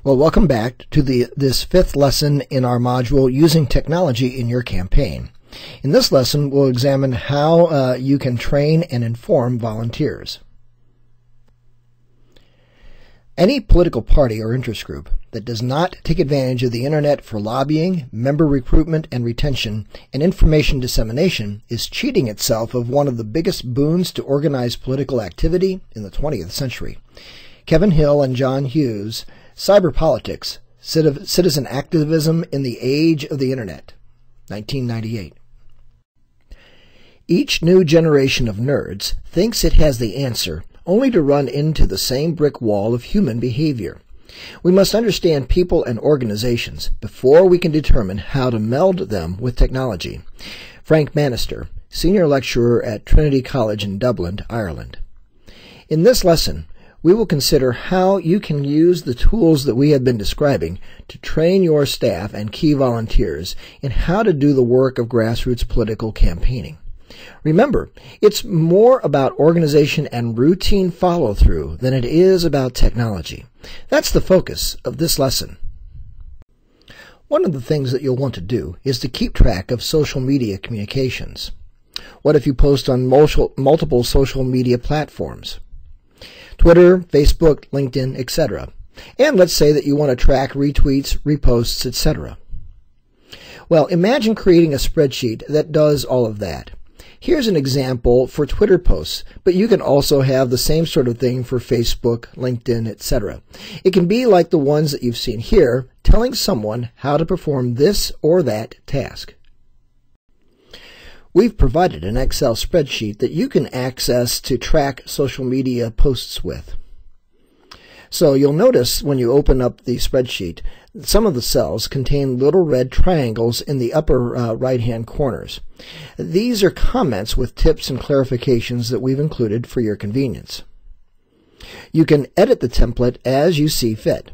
Well, welcome back to this fifth lesson in our module, Using Technology in Your Campaign. In this lesson, we'll examine how you can train and inform volunteers. Any political party or interest group that does not take advantage of the Internet for lobbying, member recruitment and retention, and information dissemination is cheating itself of one of the biggest boons to organized political activity in the 20th century. Kevin Hill and John Hughes, Cyber Politics, Citizen Activism in the Age of the Internet, 1998. Each new generation of nerds thinks it has the answer, only to run into the same brick wall of human behavior. We must understand people and organizations before we can determine how to meld them with technology. Frank Manister, Senior Lecturer at Trinity College in Dublin, Ireland. In this lesson, we will consider how you can use the tools that we have been describing to train your staff and key volunteers in how to do the work of grassroots political campaigning. Remember, it's more about organization and routine follow-through than it is about technology. That's the focus of this lesson. One of the things that you'll want to do is to keep track of social media communications. What if you post on multiple social media platforms? Twitter, Facebook, LinkedIn, etc. And let's say that you want to track retweets, reposts, etc. Well, imagine creating a spreadsheet that does all of that. Here's an example for Twitter posts, but you can also have the same sort of thing for Facebook, LinkedIn, etc. It can be like the ones that you've seen here, telling someone how to perform this or that task. We've provided an Excel spreadsheet that you can access to track social media posts with. So you'll notice when you open up the spreadsheet, some of the cells contain little red triangles in the upper right-hand corners. These are comments with tips and clarifications that we've included for your convenience. You can edit the template as you see fit.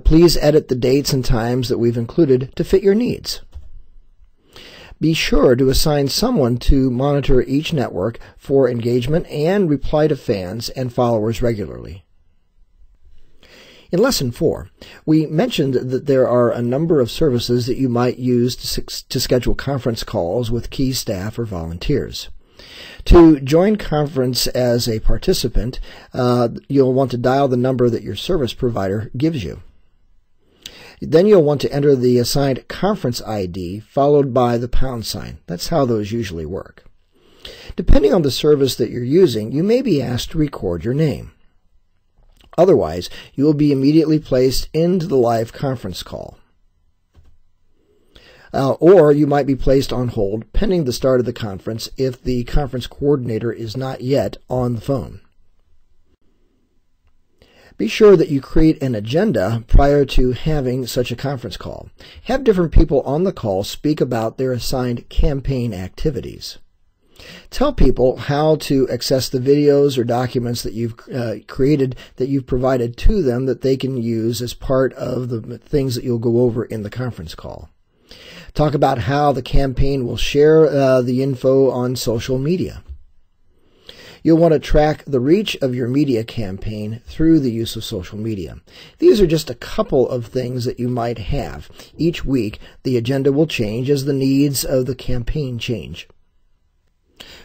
Please edit the dates and times that we've included to fit your needs. Be sure to assign someone to monitor each network for engagement and reply to fans and followers regularly. In Lesson 4, we mentioned that there are a number of services that you might use to schedule conference calls with key staff or volunteers. To join conference as a participant, you'll want to dial the number that your service provider gives you. Then you'll want to enter the assigned conference ID followed by the pound sign. That's how those usually work. Depending on the service that you're using, you may be asked to record your name. Otherwise, you will be immediately placed into the live conference call. Or you might be placed on hold pending the start of the conference if the conference coordinator is not yet on the phone. Be sure that you create an agenda prior to having such a conference call. Have different people on the call speak about their assigned campaign activities. Tell people how to access the videos or documents that you've created, that you've provided to them that they can use as part of the things that you'll go over in the conference call. Talk about how the campaign will share the info on social media. You'll want to track the reach of your media campaign through the use of social media. These are just a couple of things that you might have. Each week, the agenda will change as the needs of the campaign change.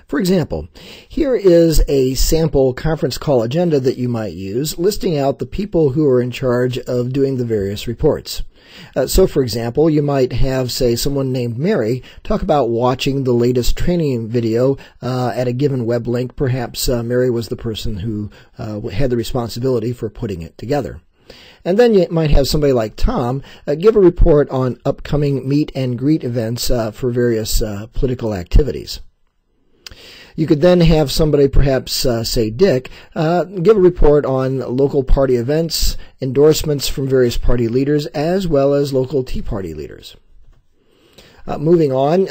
For example, here is a sample conference call agenda that you might use, listing out the people who are in charge of doing the various reports. So, for example, you might have, say, someone named Mary talk about watching the latest training video at a given web link. Perhaps Mary was the person who had the responsibility for putting it together. And then you might have somebody like Tom give a report on upcoming meet and greet events for various political activities. You could then have somebody, perhaps, say Dick, give a report on local party events, endorsements from various party leaders, as well as local Tea Party leaders. Moving on,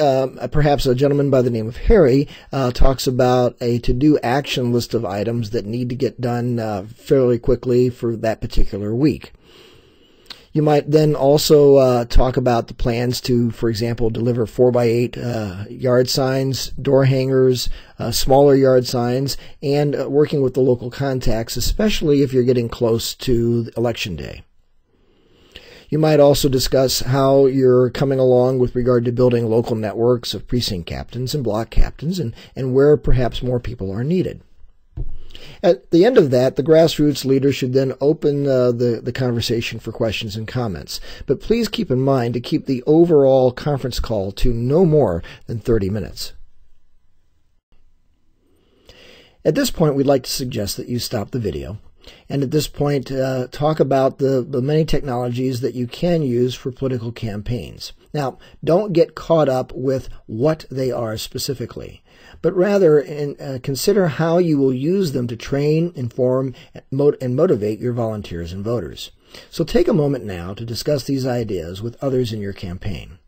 perhaps a gentleman by the name of Harry talks about a to-do action list of items that need to get done fairly quickly for that particular week. You might then also talk about the plans to, for example, deliver 4x8 yard signs, door hangers, smaller yard signs, and working with the local contacts, especially if you're getting close to Election Day. You might also discuss how you're coming along with regard to building local networks of precinct captains and block captains and where perhaps more people are needed. At the end of that, the grassroots leader should then open the conversation for questions and comments. But please keep in mind to keep the overall conference call to no more than 30 minutes. At this point, we'd like to suggest that you stop the video. And at this point, talk about the many technologies that you can use for political campaigns. Now, don't get caught up with what they are specifically, but rather consider how you will use them to train, inform, and motivate your volunteers and voters. So take a moment now to discuss these ideas with others in your campaign.